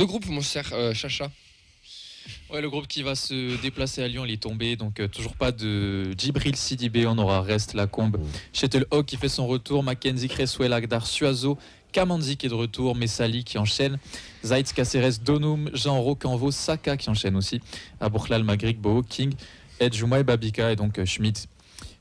Le groupe, mon cher Chacha. Ouais, le groupe qui va se déplacer à Lyon, il est tombé. Donc, toujours pas de Djibril Sidibé. On aura Rest, Lacombe, Shettlehawk qui fait son retour, Mackenzie Cresswell, Agdar Suazo, Kamanzi qui est de retour, Messali qui enchaîne, Zaitz, Caceres, Donum, Jean Rocanvo, Saka qui enchaîne aussi, Aboukhlal, Magric, Boho, King, Edjouma et Babika. Et donc, Schmidt,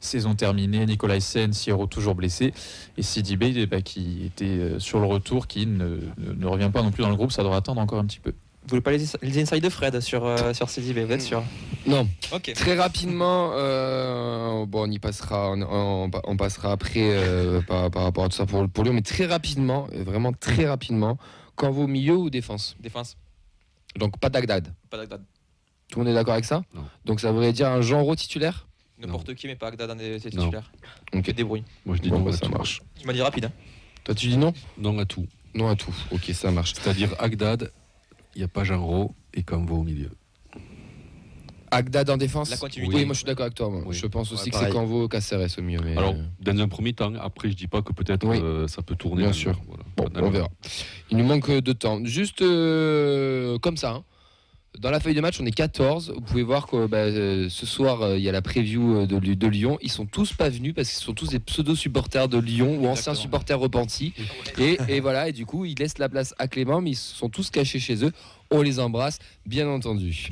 saison terminée, Nicolaisen, Sierro toujours blessé, et Sidibé qui était sur le retour, qui ne revient pas non plus dans le groupe. Ça devra attendre encore un petit peu. Vous voulez pas les insides de Fred sur CDB, vous êtes sûr? Non. Ok. Très rapidement, on y passera, on passera après par rapport à tout ça pour Lyon, mais très rapidement, vraiment très rapidement, Canvo milieu ou défense? Défense. Donc pas d'Agdad. Pas d'Agdad. Tout le monde est d'accord avec ça? Non. Donc ça voudrait dire un Jean Roux titulaire? N'importe qui, mais pas Agdad dans des titulaires. Ok, Débrouille. Moi je dis bon, non bah, à ça tout. marche. Tu m'as dit rapide. Hein. Toi tu dis non? Non à tout. Non à tout. Ok, ça marche. C'est-à-dire Agdad, il n'y a pas Genro et Canvo au milieu. Agdad en défense? La continuité. Oui, moi je suis d'accord avec toi. Moi. Oui. Je pense aussi Ouais, que c'est pareil. Canvo, Caceres au mieux. Mais... Alors, dans un premier temps, après je dis pas que peut-être Oui. ça peut tourner. Bien dans sûr. Voilà. Bon, Dans on le- verra. Il nous manque de temps. Juste comme ça, hein. Dans la feuille de match, on est 14. Vous pouvez voir que ce soir, il y a la preview de Lyon. Ils sont tous pas venus parce qu'ils sont tous des pseudo-supporters de Lyon ou anciens Exactement. supporters repentis. Et voilà, et du coup, ils laissent la place à Clément, mais ils sont tous cachés chez eux. On les embrasse, bien entendu.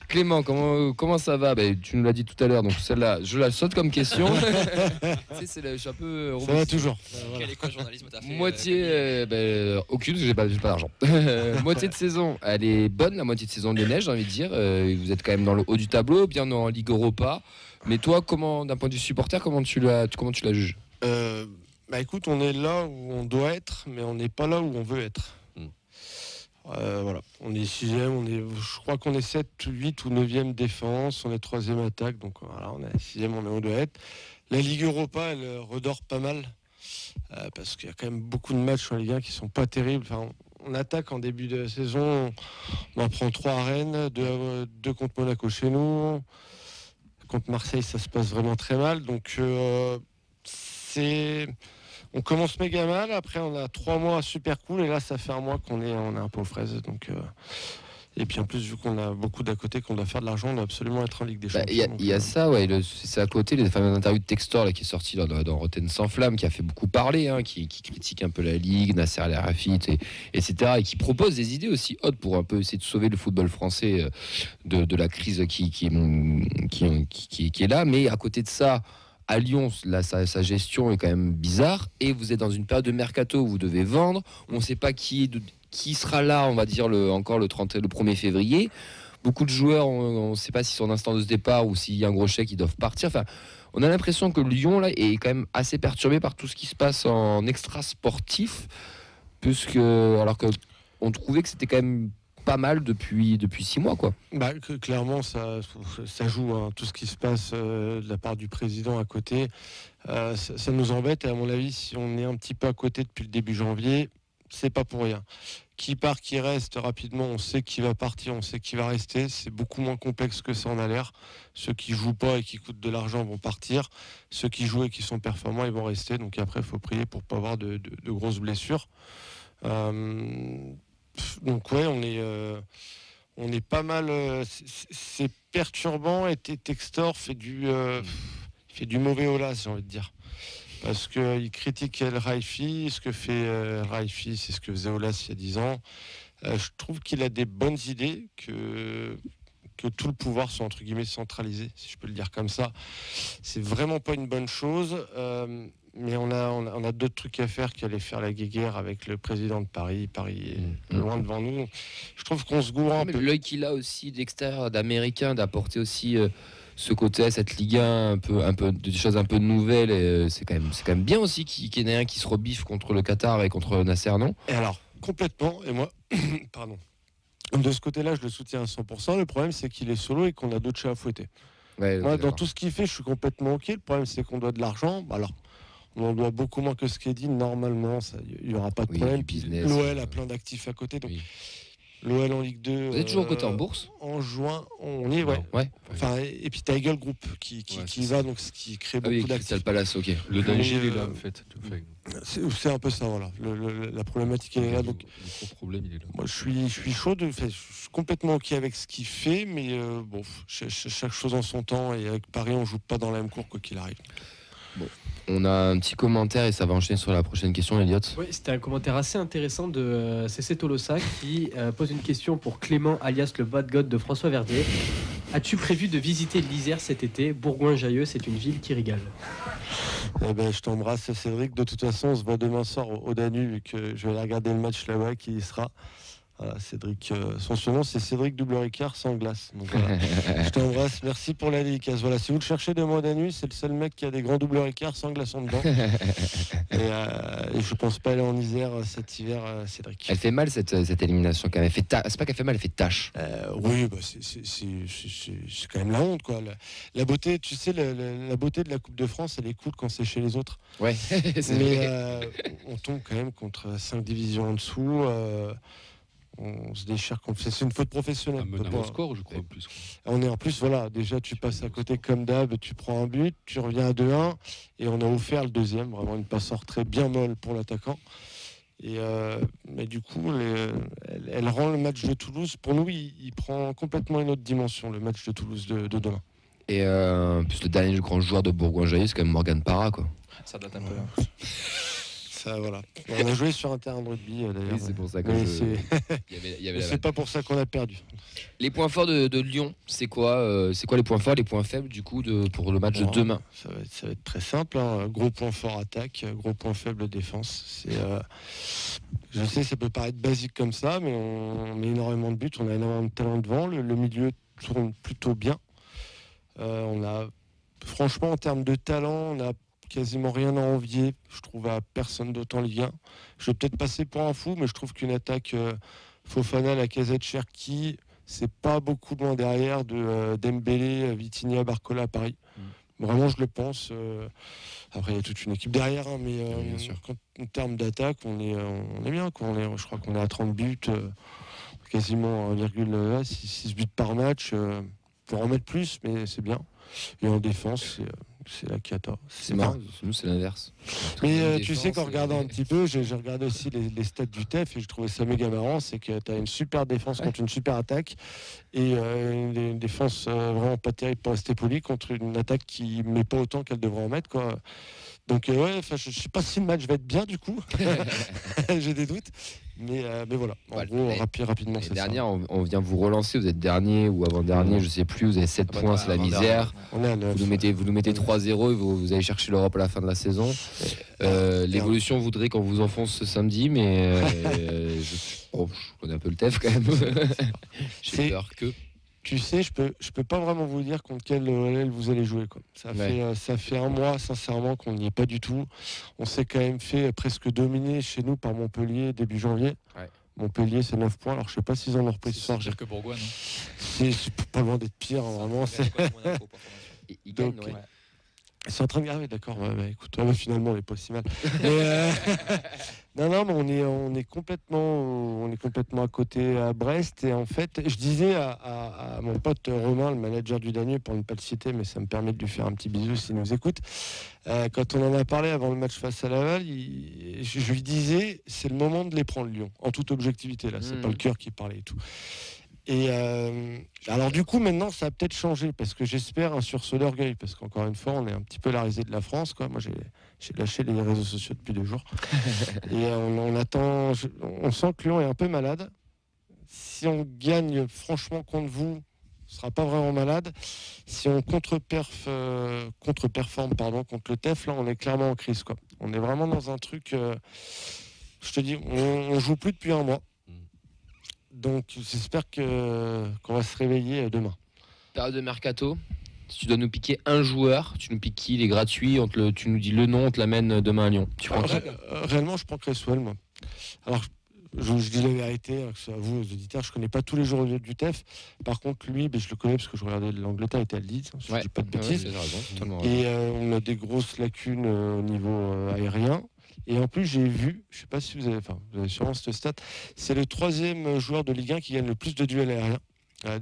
Clément, comment ça va? Tu nous l'as dit tout à l'heure, donc celle-là, je la saute comme question. Tu sais, je suis un peu... Ça va toujours. Quelle école de journalisme t'as fait Moitié, aucune, parce que j'ai pas d'argent. Moitié de saison, elle est bonne, la moitié de saison de neige, j'ai envie de dire. Vous êtes quand même dans le haut du tableau, bien en Ligue Europa. Mais toi, d'un point de vue supporter, comment tu la juges? Écoute, on est là où on doit être, mais on n'est pas là où on veut être. Voilà, on est 6e, je crois qu'on est 7, 8 ou 9e défense, on est 3e attaque, donc voilà, on est 6e, on est où on doit être. La Ligue Europa, elle redort pas mal, parce qu'il y a quand même beaucoup de matchs en Ligue 1 qui sont pas terribles. Enfin, on attaque en début de saison, on en prend 3 à Rennes, 2 contre Monaco chez nous, contre Marseille ça se passe vraiment très mal, donc on commence méga mal, après on a 3 mois super cool, et là ça fait un mois qu'on est un peu aux fraises. Donc, et puis en plus, vu qu'on a beaucoup d'à côté, qu'on doit faire de l'argent, on doit absolument être en Ligue des Champions. Il y a ça, ouais. C'est à côté, les fameuses interviews de Textor là, qui est sorti dans Rotten sans flamme, qui a fait beaucoup parler, hein, qui critique un peu la Ligue, Nasser El Khelaifi, etc. Et qui propose des idées aussi hautes pour un peu essayer de sauver le football français de la crise qui est là. Mais à côté de ça, à Lyon, là, sa gestion est quand même bizarre, et vous êtes dans une période de mercato où vous devez vendre. On ne sait pas qui sera là, on va dire encore le 1er février. Beaucoup de joueurs, on ne sait pas s'ils sont en instance de départ ou s'il y a un gros chèque, ils doivent partir. Enfin, on a l'impression que Lyon là est quand même assez perturbé par tout ce qui se passe en extra sportif, alors que on trouvait que c'était quand même pas mal depuis 6 mois, quoi. Clairement, ça joue, hein, tout ce qui se passe de la part du président à côté. Ça nous embête, et à mon avis, si on est un petit peu à côté depuis le début janvier, c'est pas pour rien. Qui part, qui reste rapidement, on sait qui va partir, on sait qui va rester. C'est beaucoup moins complexe que ça en a l'air. Ceux qui jouent pas et qui coûtent de l'argent vont partir. Ceux qui jouent et qui sont performants, ils vont rester. Donc après, il faut prier pour pas avoir de grosses blessures. Donc ouais, on est pas mal. C'est perturbant, et Textor fait du mauvais Olas, j'ai envie de dire. Parce qu'il critique El Khelaifi, ce que fait El Khelaifi, c'est ce que faisait Olas il y a 10 ans. Je trouve qu'il a des bonnes idées, que tout le pouvoir soit entre guillemets centralisé, si je peux le dire comme ça. C'est vraiment pas une bonne chose, mais on a d'autres trucs à faire qu'aller faire la guéguerre avec le président de Paris. Paris est loin devant nous. Je trouve qu'on se gourre un peu. L'œil qu'il a aussi d'extérieur, d'américain, d'apporter aussi ce côté à cette Ligue 1, un peu des choses un peu nouvelles, et c'est quand même bien aussi qu'il y en ait un qui se rebiffe contre le Qatar et contre Nasser, non? Et alors, complètement, et moi, pardon. De ce côté-là, je le soutiens à 100%. Le problème, c'est qu'il est solo et qu'on a d'autres chats à fouetter. Ouais, Moi, dans tout ce qu'il fait, je suis complètement OK. Le problème, c'est qu'on doit de l'argent. Alors, on en doit beaucoup moins que ce qui est dit. Normalement, il n'y aura pas de Oui, problème. du business, L'OL a plein d'actifs à côté. Donc, oui. L'OL en Ligue 2. Vous êtes toujours coté en bourse? En juin, on y est, ouais. Ouais. Enfin, et puis t'as Eagle Group qui y va, donc ce qui crée Ah oui, beaucoup Crystal d'actifs. Palace, ok. Le danger, il est Mais, là, en fait. C'est un peu ça, voilà. La problématique, elle est là. Donc, Le gros problème, il est là. moi, je suis chaud, je suis complètement OK avec ce qu'il fait, mais bon, chaque chose en son temps, et avec Paris, on joue pas dans la même cour, quoi qu'il arrive. On a un petit commentaire et ça va enchaîner sur la prochaine question, Elliot. Oui, c'était un commentaire assez intéressant de CC Tolosa qui pose une question pour Clément, alias le bad god de François Verdier. As-tu prévu de visiter l'Isère cet été? Bourgoin-Jallieu, c'est une ville qui régale. Eh ben, je t'embrasse, Cédric. De toute façon, on se voit demain soir au Danube, vu que je vais aller regarder le match là-bas, qui y sera. Voilà, Cédric, son surnom c'est Cédric Double Ricard sans glace. Donc, voilà. Je t'embrasse, merci pour la dédicace. Voilà, si vous le cherchez de moi Danube, c'est le seul mec qui a des grands double Ricard sans glaçon dedans. et je pense pas aller en Isère cet hiver, Cédric. Elle fait mal cette élimination quand même. C'est pas qu'elle fait mal, elle fait tâche. Oui, bah, c'est quand même la honte, quoi. La beauté, tu sais, la beauté de la Coupe de France, elle est cool quand c'est chez les autres. Ouais, c'est Mais vrai. on tombe quand même contre 5 divisions en dessous. On se déchire. C'est une faute professionnelle. Un meneur au score, je crois, en plus. On est en plus, voilà, déjà tu passes à côté comme d'hab, tu prends un but, tu reviens à 2-1 et on a offert le deuxième, vraiment une passe très bien molle pour l'attaquant. Mais du coup, elle rend le match de Toulouse, pour nous, il prend complètement une autre dimension, le match de Toulouse de demain. Et en plus, le dernier grand joueur de Bourgoin-Jallieu, c'est quand même Morgan Parra, quoi. Ça date un peu. Ça, voilà. On a joué sur un terrain de rugby d'ailleurs. Oui, c'est pour ça que Mais il y avait la c'est vanne. pas pour ça qu'on a perdu. Les points forts de Lyon, c'est quoi les points forts, les points faibles du coup pour le match de Bon, demain? Ça va être très simple. Hein. Gros point fort attaque, gros point faible défense. Je sais, ça peut paraître basique comme ça, mais on met énormément de buts. On a énormément de talent devant. Le milieu tourne plutôt bien. On a, franchement, en termes de talent, on a quasiment rien à envier. Je trouve à personne d'autre en Ligue 1. Je vais peut-être passer pour un fou, mais je trouve qu'une attaque Fofana, Lacazette, Cherki, c'est pas beaucoup loin derrière de Dembélé, Vitinha, Barcola à Paris. Vraiment, je le pense. Après, il y a toute une équipe derrière, hein, mais bien sûr. en termes d'attaque, on est bien. Quoi. Je crois qu'on est à 30 buts, quasiment 1,6 buts par match. Faut en remettre plus, mais c'est bien. Et en défense, c'est la cata. C'est marrant, nous c'est l'inverse. Mais tu sais qu'en regardant un petit peu, j'ai regardé aussi les stats du TEF et je trouvais ça méga marrant, c'est que tu as une super défense contre une super attaque et une défense vraiment pas terrible pour rester poli contre une attaque qui met pas autant qu'elle devrait en mettre, quoi. Donc ouais, je sais pas si le match va être bien du coup, j'ai des doutes, mais voilà. En gros, rapidement, c'est ça. Dernière, on vient vous relancer, vous êtes dernier ou avant-dernier, je sais plus, vous avez 7 points, c'est la misère. On est à 9. Vous nous mettez 3-0 et vous allez chercher l'Europe à la fin de la saison. L'évolution voudrait qu'on vous enfonce ce samedi, mais je connais un peu le TEF quand même. J'ai peur que. Tu sais, je peux pas vraiment vous dire contre quel OL vous allez jouer, quoi. Ça fait un mois, sincèrement, qu'on n'y est pas du tout. On s'est quand même fait presque dominer chez nous par Montpellier début janvier. Ouais. Montpellier, c'est 9 points. Alors, je sais pas s'ils en ont repris ce soir. C'est pire que Bourgoin, non? C'est pas loin d'être pire, hein, vraiment. Il gagne, ouais. C'est en train de graver, d'accord. Ouais, écoute, finalement, on n'est pas si mal. Non, mais on est complètement à côté à Brest. Et en fait, je disais à mon pote Romain, le manager du Danube, pour ne pas le citer, mais ça me permet de lui faire un petit bisou s'il nous écoute. Quand on en a parlé avant le match face à Laval, je lui disais, c'est le moment de les prendre Lyon, en toute objectivité. Là, c'est pas le cœur qui parlait et tout. Et alors du coup maintenant ça a peut-être changé parce que j'espère un sursaut d'orgueil parce qu'encore une fois on est un petit peu la risée de la France, quoi. Moi j'ai lâché les réseaux sociaux depuis 2 jours et on attend. On sent que Lyon est un peu malade. Si on gagne franchement contre vous, on sera pas vraiment malade. Si on contre-performe contre le TEF, là on est clairement en crise, quoi. On est vraiment dans un truc. Je te dis, on joue plus depuis un mois. Donc j'espère qu'on va se réveiller demain. Période de mercato. Si tu dois nous piquer un joueur, tu nous piques qui? Il est gratuit, tu nous dis le nom, on te l'amène demain à Lyon. Tu prends qui? Réellement, je prends Cresswell, moi. Alors, je dis la vérité, à vous, aux auditeurs, je ne connais pas tous les joueurs du TEF. Par contre, lui, je le connais parce que je regardais l'Angleterre, il était à Leeds, si je ne dis pas de bêtises. Raison, et on a des grosses lacunes au niveau aérien. Et en plus, j'ai vu, je ne sais pas si vous avez sûrement cette stat, c'est le 3e joueur de Ligue 1 qui gagne le plus de duels aériens.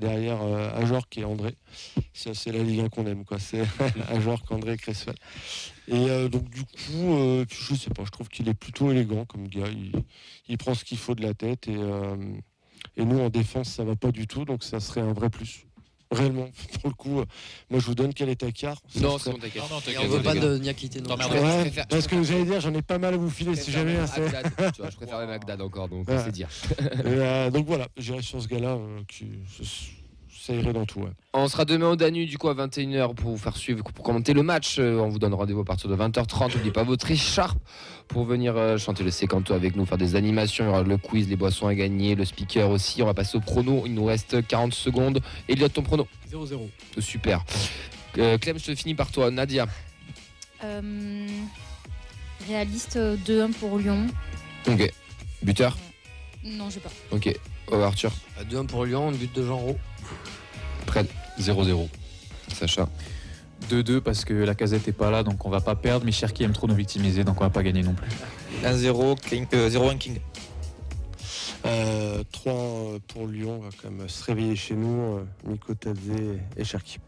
Derrière Ajorc et André. C'est la Ligue 1 qu'on aime, quoi. C'est Ajorc, André et Cresswell. Et donc, du coup, je sais pas, je trouve qu'il est plutôt élégant comme gars. Il prend ce qu'il faut de la tête. Et nous, en défense, ça va pas du tout. Donc, ça serait un vrai plus. Réellement, pour le coup, moi je vous donne quel est Takar. Non, c'est bon, t'inquiète. Non, Et on veut pas de Niakité non plus. Ouais, parce que j'allais dire, j'en ai pas mal à vous filer si jamais. Tu vois, je préfère même Agdad encore, donc Ouais. c'est dire. Donc voilà, j'irai sur ce gars-là, ça irait dans tout. Ouais. On sera demain au Danube du coup à 21h pour vous faire suivre, pour commenter le match. On vous donne rendez-vous à partir de 20h30. N'oubliez pas votre écharpe pour venir chanter le sécanto avec nous, faire des animations. Il y aura le quiz, les boissons à gagner, le speaker aussi. On va passer au prono. Il nous reste 40 secondes. Elliot, ton prono? 0-0. Super. Clem, je te finis par toi. Nadia. Réaliste 2-1 pour Lyon. Ok. Buteur. Non, je sais pas. Ok. Arthur. 2-1 pour Lyon, but de Jean Roux. Fred. 0-0. Sacha. 2-2 parce que la casette est pas là, donc on va pas perdre. Mais Cherki aime trop nous victimiser, donc on va pas gagner non plus. 1-0, 0-1 King. 3 pour Lyon, on va quand même se réveiller chez nous, Nico Tadze et Cherki.